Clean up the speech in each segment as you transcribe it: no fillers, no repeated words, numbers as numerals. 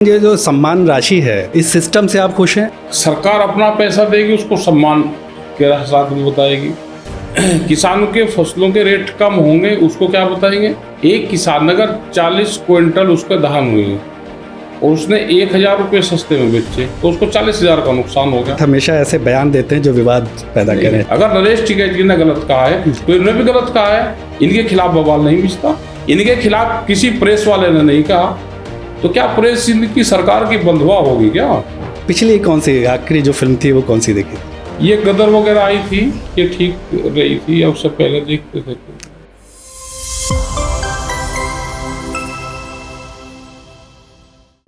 ये जो सम्मान राशि है, इस सिस्टम से आप खुश हैं? सरकार अपना पैसा देगी, उसको सम्मान के साथ में बताएगी। किसानों के फसलों के रेट कम होंगे, उसको क्या बताएंगे। एक किसान अगर 40 क्विंटल उसके धान हुए और उसने 1000 रुपये सस्ते में बेचे तो उसको 40,000 का नुकसान हो गया। हमेशा ऐसे बयान देते हैं जो विवाद पैदा करें। अगर नरेश टिकैत जी ने गलत कहा है तो इन्होंने भी गलत कहा है। इनके खिलाफ बवाल नहीं बिछता, इनके खिलाफ किसी प्रेस वाले ने नहीं कहा, तो क्या प्रेस इनकी सरकार की बंधुआ होगी क्या। पिछली कौन सी आखिरी जो फिल्म थी वो कौन सी देखी? ये गदर वगैरह आई थी, ये ठीक रही थी, या उससे पहले देखते थे।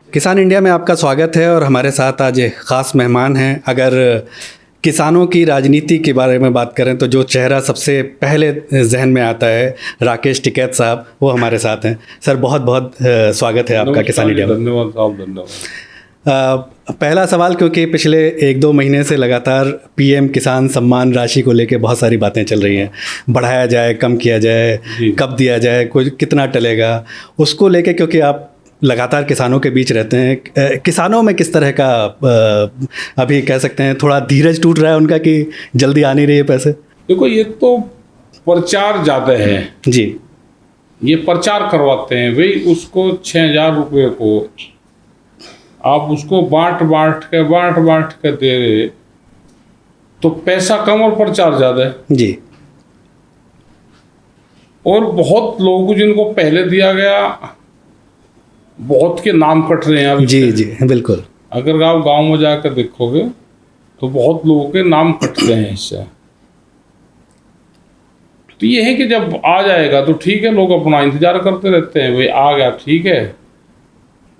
किसान इंडिया में आपका स्वागत है और हमारे साथ आज एक ख़ास मेहमान हैं। अगर किसानों की राजनीति के बारे में बात करें तो जो चेहरा सबसे पहले जहन में आता है राकेश टिकैत साहब, वो हमारे साथ हैं। सर बहुत बहुत स्वागत है आपका किसान इंडिया में। धन्यवाद साहब, धन्यवाद। पहला सवाल, क्योंकि पिछले 1-2 महीने से लगातार पीएम किसान सम्मान राशि को लेकर बहुत सारी बातें चल रही हैं। बढ़ाया जाए, कम किया जाए, कब दिया जाए, कोई कितना टलेगा, उसको लेके क्योंकि आप लगातार किसानों के बीच रहते हैं, किसानों में किस तरह का अभी कह सकते हैं थोड़ा धीरज टूट रहा है उनका कि जल्दी आ नहीं रही है पैसे? देखो, ये तो प्रचार ज़्यादा है जी। ये प्रचार करवाते हैं भाई, उसको 6000 रुपये को आप उसको बांट बांट के दे रहे, तो पैसा कम और प्रचार ज़्यादा है। जी। और बहुत लोगों जिनको पहले दिया गया, बहुत के नाम कट रहे हैं अभी। जी जी बिल्कुल। अगर आप गांव में जाकर देखोगे तो बहुत लोगों के नाम कट रहे हैं इससे। तो ये है कि जब आ जाएगा तो ठीक है, लोग अपना इंतजार करते रहते हैं, भाई आ गया ठीक है,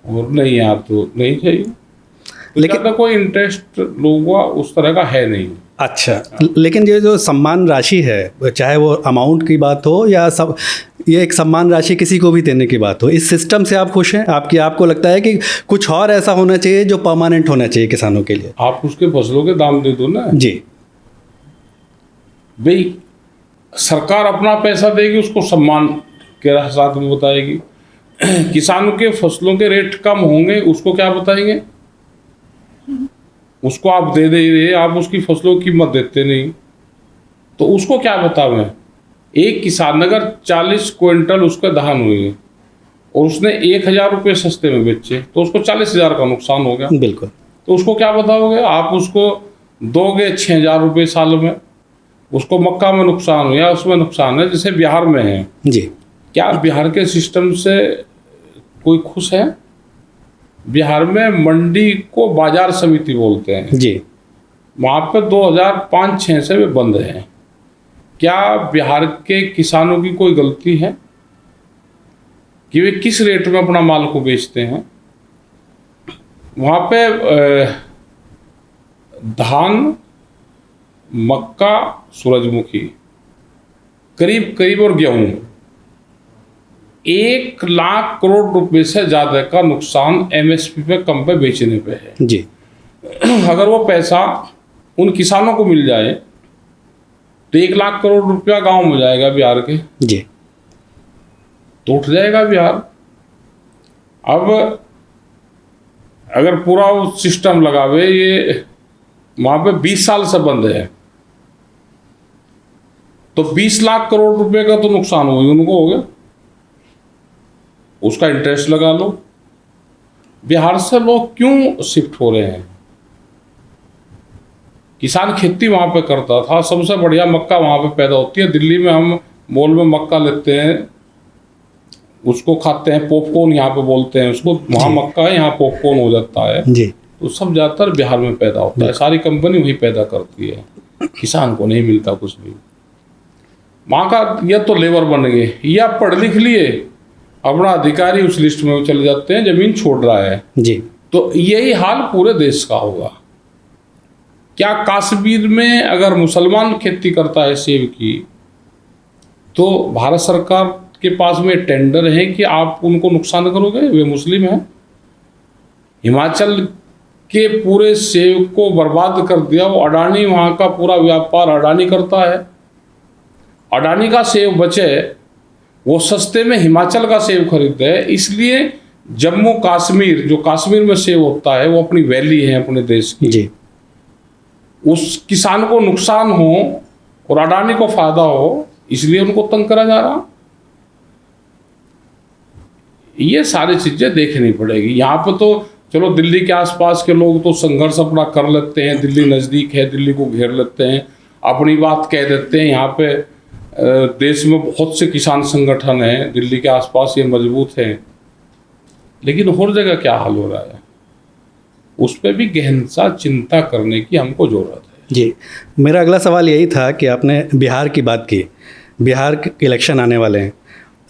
और नहीं आ तो नहीं चाहिए। तो लेकिन कोई इंटरेस्ट लोगों का उस तरह का है नहीं। अच्छा, लेकिन ये जो सम्मान राशि है, चाहे वो अमाउंट की बात हो या सब, ये एक सम्मान राशि किसी को भी देने की बात हो, इस सिस्टम से आप खुश हैं? आपको लगता है कि कुछ और ऐसा होना चाहिए जो परमानेंट होना चाहिए किसानों के लिए? आप उसके फसलों के दाम दे दो ना जी। भाई सरकार अपना पैसा देगी, उसको सम्मान के साथ में बताएगी। किसानों के फसलों के रेट कम होंगे, उसको क्या बताएंगे। उसको आप दे रहे, आप उसकी फसलों की कीमत देते नहीं, तो उसको क्या बतावें। एक किसान अगर 40 क्विंटल उसके धान हुए और उसने 1000 रुपये सस्ते में बेचे तो उसको 40,000 का नुकसान हो गया। बिल्कुल। तो उसको क्या बताओगे। आप उसको दोगे 6000 रुपये साल में, उसको मक्का में नुकसान हो या उसमें नुकसान है, जैसे बिहार में है। जी। क्या बिहार के सिस्टम से कोई खुश है? बिहार में मंडी को बाजार समिति बोलते हैं जी। वहाँ पे 2005-06 से वे बंद हैं। क्या बिहार के किसानों की कोई गलती है कि वे किस रेट में अपना माल को बेचते हैं? वहाँ पे धान, मक्का, सूरजमुखी करीब और गेहूं 1 लाख करोड़ रुपए से ज़्यादा का नुकसान एमएसपी पे कम पे बेचने पे है। जी। अगर वो पैसा उन किसानों को मिल जाए तो 1 लाख करोड़ रुपया गांव में जाएगा बिहार के। जी। तो उठ जाएगा बिहार। अब अगर पूरा वो सिस्टम लगावे, ये वहाँ पे 20 साल से बंद है, तो 20 लाख करोड़ रुपए का तो नुकसान हो उनको हो गया। उसका इंटरेस्ट लगा लो। बिहार से लोग क्यों शिफ्ट हो रहे हैं? किसान खेती वहाँ पे करता था, सबसे बढ़िया मक्का वहाँ पे पैदा होती है। दिल्ली में हम मॉल में मक्का लेते हैं, उसको खाते हैं, पॉपकॉर्न यहाँ पे बोलते हैं उसको। वहाँ मक्का है, यहाँ पॉपकॉर्न हो जाता है जी। तो सब ज़्यादातर बिहार में पैदा होता है। सारी कंपनी वही पैदा करती है, किसान को नहीं मिलता कुछ भी। वहाँ का या तो लेबर बन गए या पढ़ लिख लिए, अपना अधिकारी उस लिस्ट में चले जाते हैं, जमीन छोड़ रहा है। जी। तो यही हाल पूरे देश का होगा। क्या कश्मीर में अगर मुसलमान खेती करता है सेब की, तो भारत सरकार के पास में टेंडर है कि आप उनको नुकसान करोगे, वे मुस्लिम हैं। हिमाचल के पूरे सेब को बर्बाद कर दिया, वो अडानी, वहाँ का पूरा व्यापार अडानी करता है। अडानी का सेब बचे, वो सस्ते में हिमाचल का सेब खरीदते हैं, इसलिए जम्मू कश्मीर, जो कश्मीर में सेब होता है, वो अपनी वैली है अपने देश की जी, उस किसान को नुकसान हो और अडानी को फायदा हो, इसलिए उनको तंग करा जा रहा। ये सारी चीजें देखनी पड़ेगी। यहाँ पे तो चलो दिल्ली के आसपास के लोग तो संघर्ष अपना कर लेते हैं, दिल्ली नज़दीक है, दिल्ली को घेर लेते हैं, अपनी बात कह देते हैं। यहाँ पे देश में बहुत से किसान संगठन हैं, दिल्ली के आसपास ये मजबूत हैं, लेकिन हर जगह क्या हाल हो रहा है, उस पर भी गहन सा चिंता करने की हमको जरूरत है। जी, मेरा अगला सवाल यही था कि आपने बिहार की बात की, बिहार के इलेक्शन आने वाले हैं,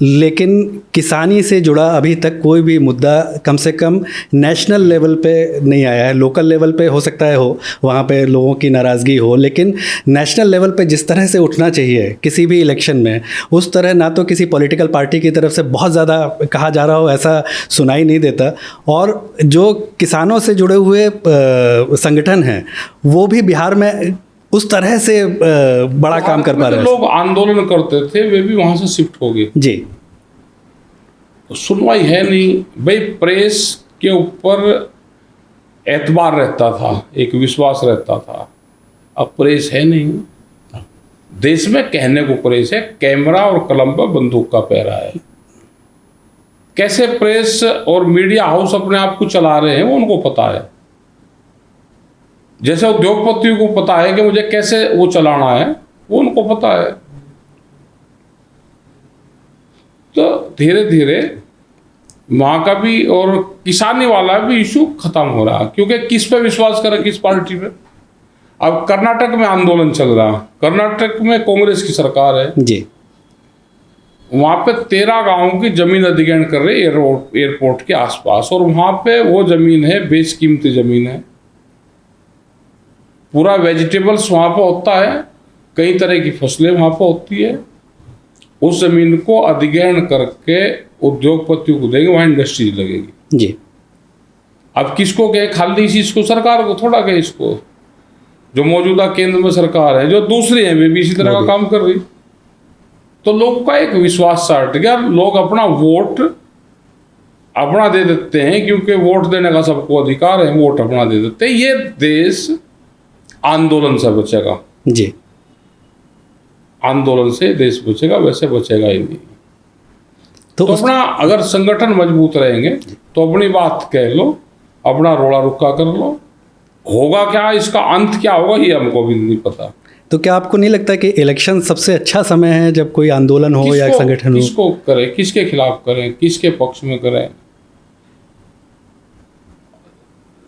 लेकिन किसानी से जुड़ा अभी तक कोई भी मुद्दा कम से कम नेशनल लेवल पे नहीं आया है। लोकल लेवल पे हो सकता है हो, वहाँ पे लोगों की नाराज़गी हो, लेकिन नेशनल लेवल पे जिस तरह से उठना चाहिए किसी भी इलेक्शन में, उस तरह ना तो किसी पॉलिटिकल पार्टी की तरफ से बहुत ज़्यादा कहा जा रहा हो, ऐसा सुनाई नहीं देता। और जो किसानों से जुड़े हुए संगठन हैं वो भी बिहार में उस तरह से बड़ा काम कर पा रहे हैं। लोग आंदोलन करते थे, वे भी वहां से शिफ्ट हो गए जी, तो सुनवाई है नहीं भाई। प्रेस के ऊपर एतबार रहता था, एक विश्वास रहता था, अब प्रेस है नहीं। देश में कहने को प्रेस है, कैमरा और कलम पर बंदूक का पहरा है। कैसे प्रेस और मीडिया हाउस अपने आप को चला रहे हैं वो उनको पता है। जैसे उद्योगपतियों को पता है कि मुझे कैसे वो चलाना है, वो उनको पता है। तो धीरे धीरे वहाँ का भी और किसानी वाला भी इशू खत्म हो रहा, क्योंकि किस पे विश्वास करें, किस पार्टी पे। अब कर्नाटक में आंदोलन चल रहा, कर्नाटक में कांग्रेस की सरकार है जी, वहाँ पे 13 गांवों की जमीन अधिग्रहण कर रहे एयरपोर्ट के आसपास, और वहाँ पे वो जमीन है बेशकीमती जमीन है। पूरा वेजिटेबल्स वहाँ पर होता है, कई तरह की फसलें वहाँ पर होती है। उस ज़मीन को अधिग्रहण करके उद्योगपतियों को देंगे, वहाँ इंडस्ट्री लगेगी जी। अब किसको कहे, खाली इसको सरकार को थोड़ा कहे, इसको जो मौजूदा केंद्र में सरकार है, जो दूसरी है वे भी इसी तरह का काम कर रही। तो लोगों का एक विश्वास सा हट गया, लोग अपना वोट अपना दे देते हैं, क्योंकि वोट देने का सबको अधिकार है, वोट अपना दे देते हैं। ये देश आंदोलन से बचेगा जी, आंदोलन से देश बचेगा, वैसे बचेगा ही नहीं। तो अपना अगर संगठन मजबूत रहेंगे तो अपनी बात कह लो, अपना रोड़ा रुक्का कर लो। होगा क्या, इसका अंत क्या होगा, ये हमको भी नहीं पता। तो क्या आपको नहीं लगता कि इलेक्शन सबसे अच्छा समय है जब कोई आंदोलन हो या संगठन हो? किसको करें, किसके खिलाफ करें, किसके पक्ष में करें?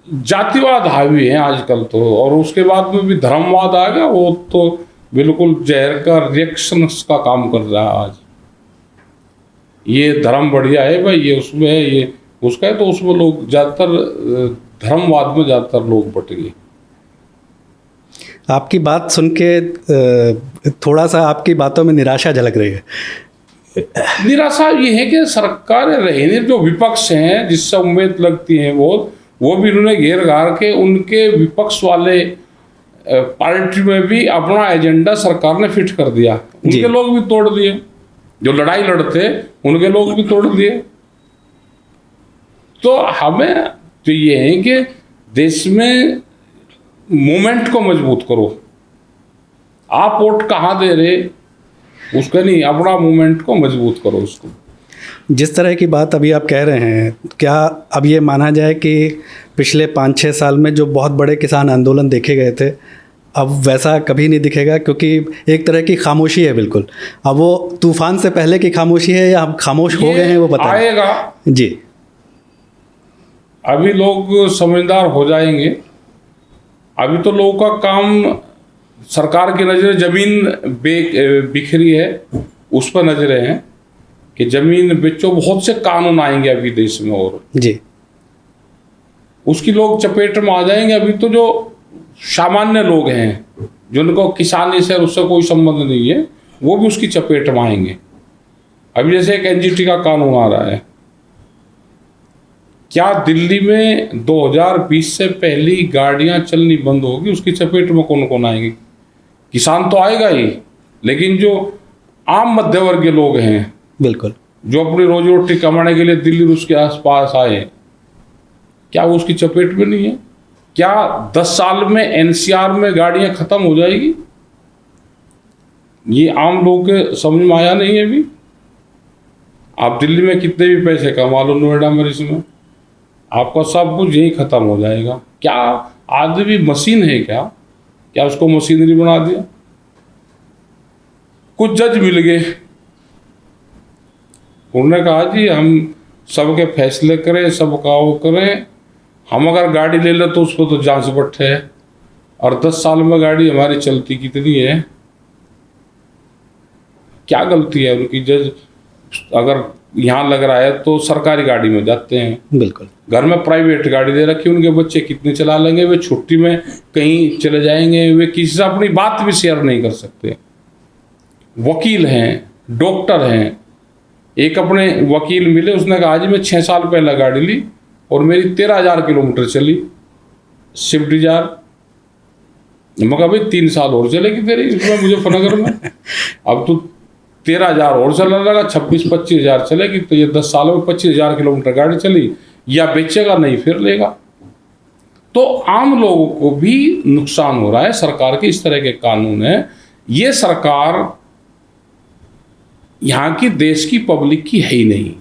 जातिवाद हावी है आजकल तो, और उसके बाद में भी धर्मवाद आ गया, वो तो बिल्कुल जहर का रिएक्शन का काम कर रहा है आज। ये धर्म बढ़िया है भाई, ये उसमें है, ये उसका है, तो उसमें लोग ज़्यादातर धर्मवाद में ज़्यादातर लोग बट गए। आपकी बात सुन के थोड़ा सा आपकी बातों में निराशा झलक रही है। निराशा ये है कि सरकार रहने जो विपक्ष हैं, जिससे उम्मीद लगती है वो भी उन्होंने घेर घार के उनके विपक्ष वाले पार्टी में भी अपना एजेंडा सरकार ने फिट कर दिया। उनके लोग भी तोड़ दिए, जो लड़ाई लड़ते उनके लोग भी तोड़ दिए। तो हमें तो ये है कि देश में मूवमेंट को मजबूत करो। आप वोट कहाँ दे रहे उसका नहीं, अपना मूवमेंट को मजबूत करो उसको। जिस तरह की बात अभी आप कह रहे हैं, क्या अब ये माना जाए कि पिछले 5-6 साल में जो बहुत बड़े किसान आंदोलन देखे गए थे, अब वैसा कभी नहीं दिखेगा? क्योंकि एक तरह की खामोशी है बिल्कुल। अब वो तूफान से पहले की खामोशी है या हम खामोश हो गए हैं, वो पता आएगा जी। अभी लोग समझदार हो जाएंगे। अभी तो लोगों का काम, सरकार की नज़रें जमीन बिखरी है उस पर नज़रें हैं कि जमीन बेचो। बहुत से कानून आएंगे अभी देश में और जी, उसकी लोग चपेट में आ जाएंगे। अभी तो जो सामान्य लोग हैं, जिनको किसानी से उससे कोई संबंध नहीं है, वो भी उसकी चपेट में आएंगे। अभी जैसे एक एनजीटी का कानून आ रहा है, क्या दिल्ली में 2020 से पहली गाड़ियां चलनी बंद होगी, उसकी चपेट में कौन कौन आएंगे? किसान तो आएगा ही, लेकिन जो आम मध्यवर्गीय लोग हैं बिल्कुल, जो अपनी रोजी रोटी कमाने के लिए दिल्ली उसके आसपास आए, क्या वो उसकी चपेट में नहीं है? क्या 10 साल में एनसीआर में गाड़ियां खत्म हो जाएगी? ये आम लोगों के समझ में आया नहीं है अभी। आप दिल्ली में कितने भी पैसे कमा लो, नोएडा में, इसमें आपका सब कुछ यही खत्म हो जाएगा। क्या आदमी मशीन है क्या उसको मशीनरी बना दिया? कुछ जज मिल गए, उन्होंने कहा जी हम सबके फैसले करें, सबका वो करें, हम अगर गाड़ी ले लें तो उस पर तो जांच बट है, और 10 साल में गाड़ी हमारी चलती कितनी है? क्या गलती है उनकी? जज अगर यहाँ लग रहा है तो सरकारी गाड़ी में जाते हैं, बिल्कुल। घर में प्राइवेट गाड़ी दे रखी, उनके बच्चे कितने चला लेंगे? वे छुट्टी में कहीं चले जाएंगे, वे किसी से अपनी बात भी शेयर नहीं कर सकते। वकील हैं, डॉक्टर हैं, एक अपने वकील मिले, उसने कहा जी मैं 6 साल पहले गाड़ी ली और मेरी 13,000 किलोमीटर चली, स्विफ्ट डिजायर। मैं कहा भाई 3 साल और चलेगी तेरी इसमें मुजफ्फरनगर में, अब तो 13,000 और चलने लगा, 26-25 हज़ार चलेगी, तो ये 10 सालों में 25,000 किलोमीटर गाड़ी चली, या बेचेगा नहीं फिर लेगा। तो आम लोगों को भी नुकसान हो रहा है। सरकार के इस तरह के कानून है, ये सरकार यहाँ की देश की पब्लिक की है ही नहीं।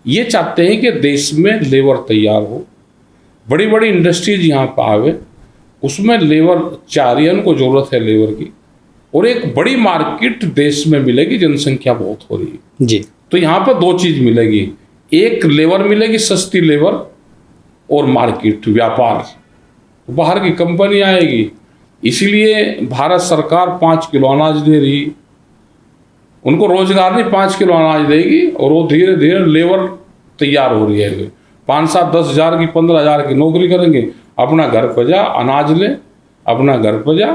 ये चाहते हैं कि देश में लेबर तैयार हो, बड़ी बड़ी इंडस्ट्रीज यहाँ पर आवे, उसमें लेबर चाहिए, उनको ज़रूरत है लेबर की, और एक बड़ी मार्केट देश में मिलेगी, जनसंख्या बहुत हो रही है जी। तो यहाँ पर 2 चीज़ मिलेगी, एक लेबर मिलेगी, सस्ती लेबर, और मार्केट, व्यापार, बाहर की कंपनी आएगी। इसीलिए भारत सरकार 5 किलो अनाज दे रही, उनको रोजगार नहीं, 5 किलो अनाज देगी, और वो धीरे धीरे लेबर तैयार हो रही है। 5-7-10 हज़ार की, 15 हज़ार की नौकरी करेंगे, अपना घर पर जा, अनाज ले, अपना घर पर जा,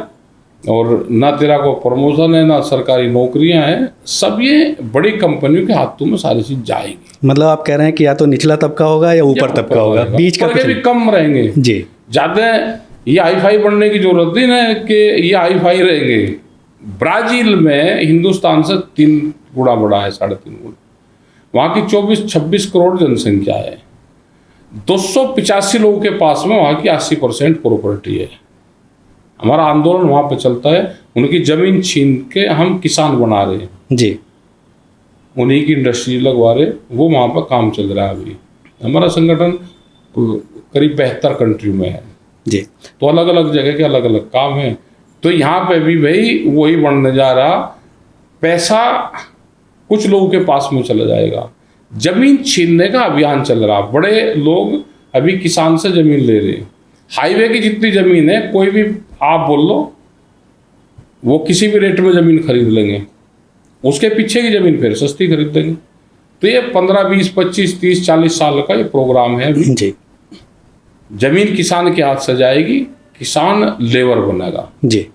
और ना तेरा को प्रमोशन है, ना सरकारी नौकरियां हैं, सब ये बड़ी कंपनियों के हाथों में सारी चीज जाएगी। मतलब आप कह रहे हैं कि या तो निचला तब्का होगा या ऊपर तब्का होगा, बीच का कुछ भी कम रहेंगे जी। ज़्यादा ये हाई फाई बनने की जरूरत नहीं है कि ये हाई फाई रहेंगे। ब्राज़ील में हिंदुस्तान से 3 गुना बड़ा है, 3.5 गुना। वहाँ की 24-26 करोड़ जनसंख्या है, 285 लोगों के पास में वहाँ की 80% प्रॉपर्टी है। हमारा आंदोलन वहाँ पे चलता है, उनकी ज़मीन छीन के हम किसान बना रहे हैं जी, उन्हीं की इंडस्ट्री लगवा रहे, वो वहाँ पर काम चल रहा है। अभी हमारा संगठन करीब 72 कंट्री में है जी। तो अलग अलग जगह के अलग अलग काम हैं। तो यहाँ पे भी भाई वही बनने जा रहा, पैसा कुछ लोगों के पास में चला जाएगा, जमीन छीनने का अभियान चल रहा। बड़े लोग अभी किसान से जमीन ले रहे हैं, हाईवे की जितनी जमीन है कोई भी आप बोल लो, वो किसी भी रेट में जमीन खरीद लेंगे, उसके पीछे की जमीन फिर सस्ती खरीद देंगे। तो ये 15, 20, 25, 30, 40 साल का ये प्रोग्राम है जी। जमीन किसान के हाथ से जाएगी, किसान लेबर बनेगा जी।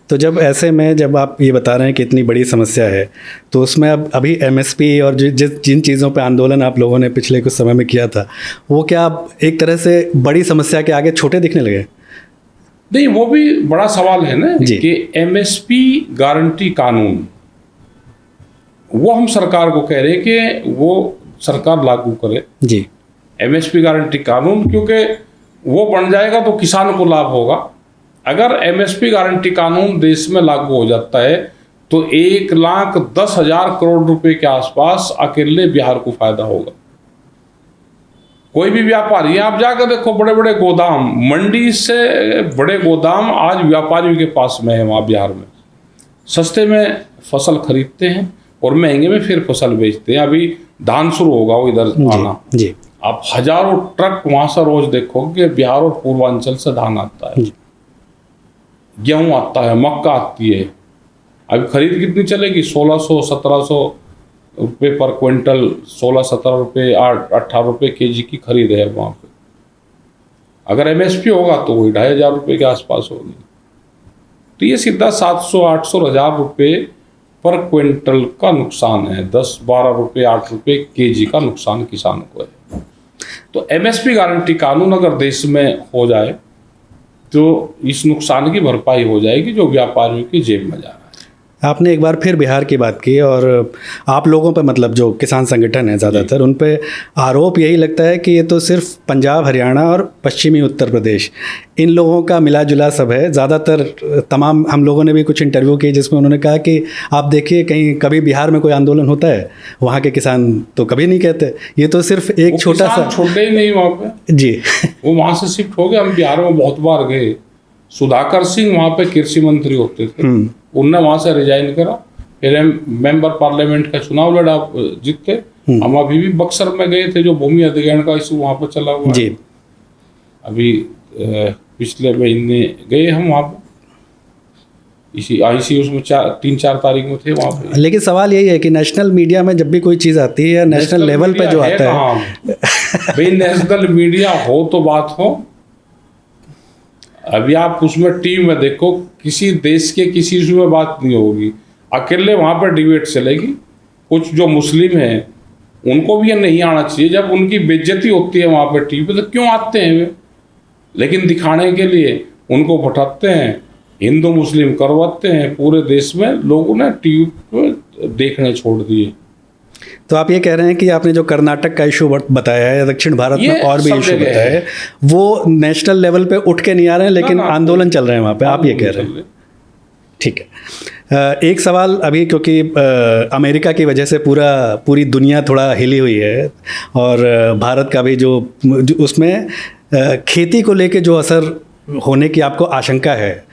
तो जब ऐसे में जब आप ये बता रहे हैं कि इतनी बड़ी समस्या है, तो उसमें अब अभी एमएसपी और जिन चीज़ों पे आंदोलन आप लोगों ने पिछले कुछ समय में किया था, वो क्या एक तरह से बड़ी समस्या के आगे छोटे दिखने लगे? नहीं, वो भी बड़ा सवाल है ना कि एमएसपी गारंटी कानून, वो हम सरकार को कह रहे हैं कि वो सरकार लागू करे जी, एमएसपी गारंटी कानून, क्योंकि वो बन जाएगा तो किसान को लाभ होगा। अगर एमएसपी गारंटी कानून देश में लागू हो जाता है तो 1,10,000 करोड़ रुपए के आसपास अकेले बिहार को फायदा होगा। कोई भी व्यापारी, आप जाकर देखो, बड़े बड़े गोदाम, मंडी से बड़े गोदाम आज व्यापारियों के पास में है। वहाँ बिहार में सस्ते में फसल खरीदते हैं और महंगे में फिर फसल बेचते हैं। अभी धान शुरू होगा वो इधर आना जी। आप हजारों ट्रक वहाँ से रोज देखोगे, बिहार और पूर्वांचल से धान आता है, गेहूँ आता है, मक्का आती है। अभी खरीद कितनी चलेगी? 1600-1700 रुपये पर क्विंटल, 16-17 रुपये, 18 रुपये केजी की खरीद है वहाँ पे। अगर एमएसपी होगा तो वही 2,500 रुपये के आसपास होगी। तो ये सीधा 700-800 हज़ार रुपये पर क्विंटल का नुकसान है। 10-12 रुपये, 8 रुपये केजी का नुकसान किसान को है। तो एमएसपी गारंटी कानून अगर देश में हो जाए तो इस नुकसान की भरपाई हो जाएगी जो व्यापारियों की जेब में जा रहा है। आपने एक बार फिर बिहार की बात की और आप लोगों पे मतलब जो किसान संगठन है ज़्यादातर उन पे आरोप यही लगता है कि ये तो सिर्फ पंजाब, हरियाणा और पश्चिमी उत्तर प्रदेश इन लोगों का मिला जुला सब है। ज़्यादातर तमाम हम लोगों ने भी कुछ इंटरव्यू किए जिसमें उन्होंने कहा कि आप देखिए कहीं कभी बिहार में कोई आंदोलन होता है वहाँ के किसान तो कभी नहीं कहते, ये तो सिर्फ एक छोटा सा छोटे ही नहीं वहाँ पे जी वो वहाँ से शिफ्ट हो गए। हम बिहार में बहुत बार गए। सुधाकर सिंह वहाँ पे कृषि मंत्री होते थे, उनने वहाँ से रिजाइन करा, फिर हम मेंबर पार्लियामेंट का चुनाव लड़ा, जीते। हम अभी भी बक्सर में गए थे, जो भूमि अधिग्रहण का इशू वहाँ पर चला हुआ जी। अभी पिछले महीने गए हम वहाँ पर, इसी उसमें 3-4 तारीख में थे वहाँ पे। लेकिन सवाल यही है कि नेशनल मीडिया में जब भी कोई चीज़ आती है, नेशनल लेवल पे जो आता है भाई नेशनल मीडिया हो तो बात हो। अभी आप उसमें टीम में देखो, किसी देश के किसी इशू में बात नहीं होगी, अकेले वहाँ पर डिबेट चलेगी। कुछ जो मुस्लिम हैं उनको भी ये नहीं आना चाहिए, जब उनकी बेइज्जती होती है वहाँ पर टीवी पे तो क्यों आते हैं वे, लेकिन दिखाने के लिए उनको बैठाते हैं, हिंदू मुस्लिम करवाते हैं। पूरे देश में लोगों ने टीवी पे देखने छोड़ दिए। तो आप ये कह रहे हैं कि आपने जो कर्नाटक का इशू बताया है, दक्षिण भारत में और भी इशू बताया है, वो नेशनल लेवल पे उठ के नहीं आ रहे हैं, लेकिन आंदोलन चल रहे हैं वहाँ पे, आप ये कह रहे हैं। ठीक है। एक सवाल अभी, क्योंकि अमेरिका की वजह से पूरी दुनिया थोड़ा हिली हुई है और भारत का भी जो उसमें खेती को लेके जो असर होने की आपको आशंका है,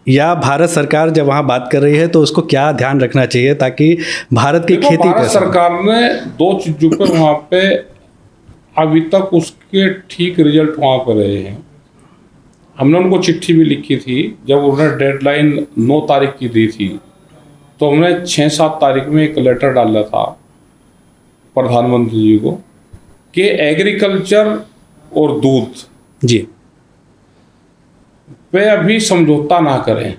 या भारत सरकार जब वहाँ बात कर रही है तो उसको क्या ध्यान रखना चाहिए ताकि भारत की खेती भारत सरकार ने 2 चीज़ों पर वहाँ पे अभी तक उसके ठीक रिजल्ट वहाँ पर रहे हैं। हमने उनको चिट्ठी भी लिखी थी, जब उन्होंने डेडलाइन 9 तारीख की दी थी तो हमने 6-7 तारीख में एक लेटर डाला था प्रधानमंत्री जी को कि एग्रीकल्चर और दूध जी पे अभी समझौता ना करें।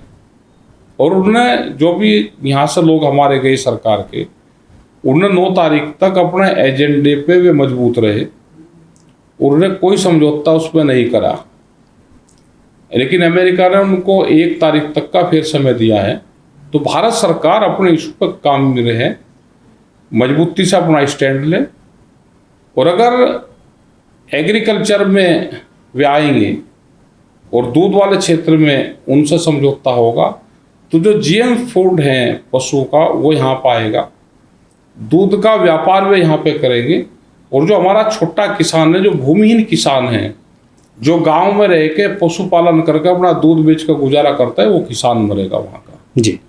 और उन्होंने जो भी यहाँ से लोग हमारे गए सरकार के, उन्होंने 9 तारीख तक अपने एजेंडे पे वे मजबूत रहे, उन्होंने कोई समझौता उस पर नहीं करा। लेकिन अमेरिका ने उनको 1 तारीख तक का फिर समय दिया है। तो भारत सरकार अपने इशू पर काम में रहे, मजबूती से अपना स्टैंड ले, और अगर एग्रीकल्चर में वे आएंगे और दूध वाले क्षेत्र में उनसे समझौता होगा तो जो जीएम फूड हैं पशु का वो यहाँ पाएगा, दूध का व्यापार वे यहाँ पे करेंगे। और जो हमारा छोटा किसान है, जो भूमिहीन किसान है, जो गांव में रह के पशुपालन करके अपना दूध बेच कर गुजारा करता है, वो किसान मरेगा वहाँ का जी।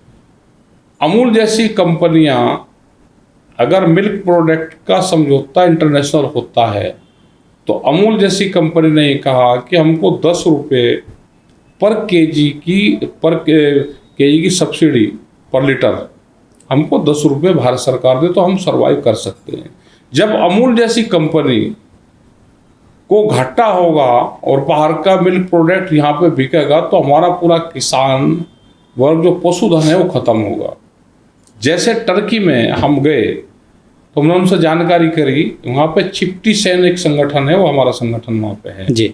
अमूल जैसी कंपनियां, अगर मिल्क प्रोडक्ट का समझौता इंटरनेशनल होता है तो अमूल जैसी कंपनी ने कहा कि हमको 10 रुपये पर केजी की सब्सिडी पर लीटर, हमको 10 रुपये भारत सरकार दे तो हम सरवाइव कर सकते हैं। जब अमूल जैसी कंपनी को घाटा होगा और बाहर का मिल्क प्रोडक्ट यहाँ पे बिकेगा तो हमारा पूरा किसान वर्ग जो पशुधन है वो ख़त्म होगा। जैसे टर्की में हम गए तो हमने उनसे जानकारी करी, वहाँ पे चिप्टी सेन एक संगठन है, वो हमारा संगठन वहाँ पे है जी।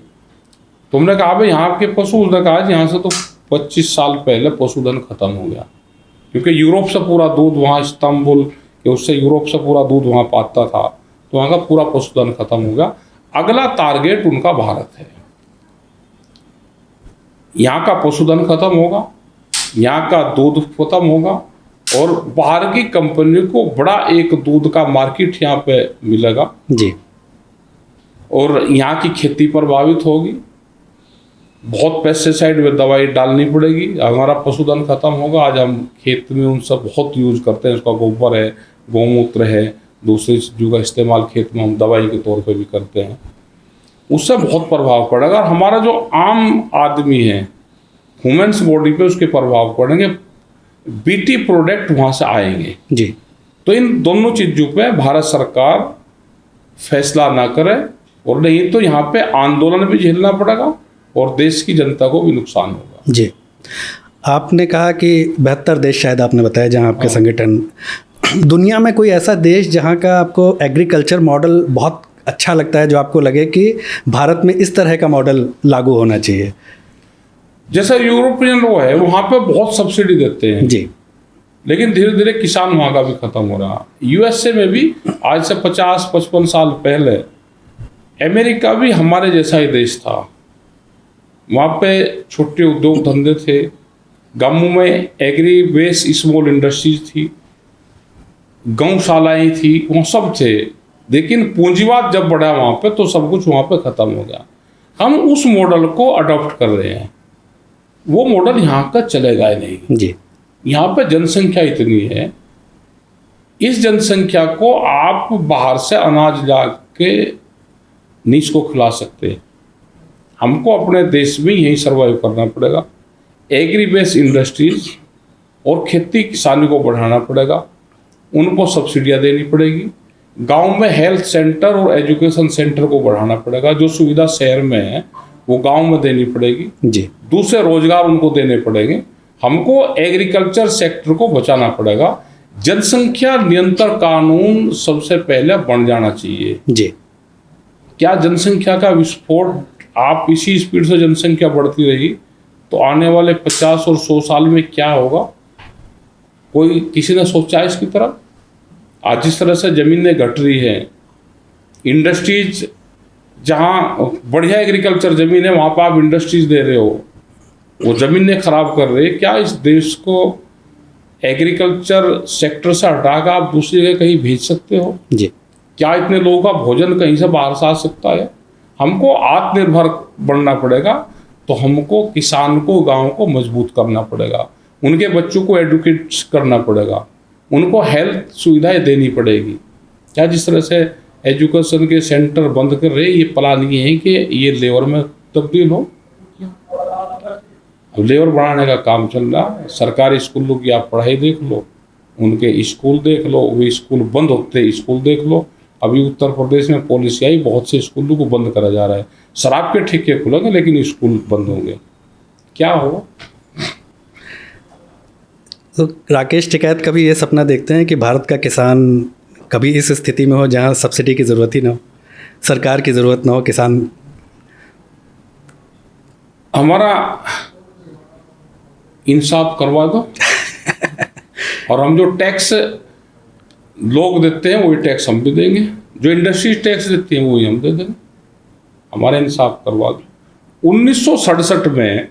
तो हमने कहा भाई यहाँ के पशु, उसने कहा यहाँ से तो 25 साल पहले पशुधन खत्म हो गया, क्योंकि यूरोप से पूरा दूध वहाँ इस्तांबुल के उससे यूरोप से पूरा दूध वहाँ पाता था, तो वहाँ का पूरा पशुधन खत्म हो गया। अगला टारगेट उनका भारत है। यहाँ का पशुधन खत्म होगा, यहाँ का दूध खत्म होगा और बाहर की कंपनी को बड़ा एक दूध का मार्केट यहाँ पे मिलेगा जी। और यहाँ की खेती प्रभावित होगी, बहुत पेस्टिसाइड में दवाई डालनी पड़ेगी, हमारा पशुधन खत्म होगा। आज हम खेत में उन सब बहुत यूज करते हैं, उसका गोबर है, गौमूत्र है, दूसरी चीज़ों का इस्तेमाल खेत में हम दवाई के तौर पे भी करते हैं, उससे बहुत प्रभाव पड़ेगा। और हमारा जो आम आदमी है, ह्यूमन्स बॉडी पे उसके प्रभाव पड़ेंगे, बीटी प्रोडक्ट वहाँ से आएंगे जी। तो इन दोनों चीज़ों पे भारत सरकार फैसला ना करे, और नहीं तो यहाँ पे आंदोलन भी झेलना पड़ेगा और देश की जनता को भी नुकसान होगा जी। आपने कहा कि 72 देश शायद आपने बताया जहाँ आपके संगठन, दुनिया में कोई ऐसा देश जहाँ का आपको एग्रीकल्चर मॉडल बहुत अच्छा लगता है, जो आपको लगे कि भारत में इस तरह का मॉडल लागू होना चाहिए? जैसा यूरोपियन वो है, वहाँ पे बहुत सब्सिडी देते हैं जी। लेकिन धीरे धीरे किसान वहाँ का भी खत्म हो रहा। यूएसए में भी आज से 50-55 साल पहले अमेरिका भी हमारे जैसा ही देश था। वहाँ पे छोटे उद्योग धंधे थे, गाँवों में एग्री बेस स्मॉल इंडस्ट्रीज थी, गौशालाएं थी, वहाँ सब थे। लेकिन पूंजीवाद जब बढ़ा वहाँ पे तो सब कुछ वहाँ पे ख़त्म हो गया। हम उस मॉडल को अडॉप्ट कर रहे हैं, वो मॉडल यहाँ का चलेगा ही नहीं जी। यहाँ पे जनसंख्या इतनी है, इस जनसंख्या को आप बाहर से अनाज ला के नहीं इसको खिला सकते। हमको अपने देश में यही सर्वाइव करना पड़ेगा। एग्री बेस इंडस्ट्रीज और खेती किसानी को बढ़ाना पड़ेगा, उनको सब्सिडियाँ देनी पड़ेगी। गांव में हेल्थ सेंटर और एजुकेशन सेंटर को बढ़ाना पड़ेगा। जो सुविधा शहर में है वो गांव में देनी पड़ेगी जी। दूसरे रोजगार उनको देने पड़ेंगे। हमको एग्रीकल्चर सेक्टर को बचाना पड़ेगा। जनसंख्या नियंत्रण कानून सबसे पहले बन जाना चाहिए जी। क्या जनसंख्या का विस्फोट, आप इसी स्पीड से जनसंख्या बढ़ती रही तो आने वाले 50 और 100 साल में क्या होगा, कोई किसी ने सोचा है इसकी तरफ? आज जिस तरह से ज़मीनें घट रही हैं, इंडस्ट्रीज जहाँ बढ़िया एग्रीकल्चर ज़मीन है वहाँ पर आप इंडस्ट्रीज दे रहे हो, वो ज़मीनें खराब कर रहे हैं। क्या इस देश को एग्रीकल्चर सेक्टर से हटाकर आप दूसरी जगह कहीं भेज सकते हो? जी। क्या इतने लोगों का भोजन कहीं से बाहर से आ सकता है? हमको आत्मनिर्भर बनना पड़ेगा। तो हमको किसान को, गांव को मजबूत करना पड़ेगा, उनके बच्चों को एडुकेट करना पड़ेगा, उनको हेल्थ सुविधाएं देनी पड़ेगी। क्या जिस तरह से एजुकेशन के सेंटर बंद कर रहे, ये प्लान ये है कि ये लेबर में तब्दील हो। अब लेबर बढ़ाने का काम चल रहा है। सरकारी स्कूलों की आप पढ़ाई देख लो, उनके स्कूल देख लो, वे स्कूल बंद होते स्कूल देख लो। अभी उत्तर प्रदेश में पॉलिसी आई, बहुत से स्कूलों को बंद करा जा रहा है। शराब के ठेके खुलेंगे लेकिन स्कूल बंद होंगे। क्या हो? तो राकेश टिकैत कभी ये सपना देखते हैं कि भारत का किसान कभी इस स्थिति में हो जहाँ सब्सिडी की ज़रूरत ही ना हो, सरकार की ज़रूरत ना हो, किसान हमारा इंसाफ करवा दो और हम जो टैक्स लोग देते हैं वही टैक्स हम भी देंगे, जो इंडस्ट्री टैक्स देती हैं वही हम दे देंगे। हमारा इंसाफ करवा दो। 1967 में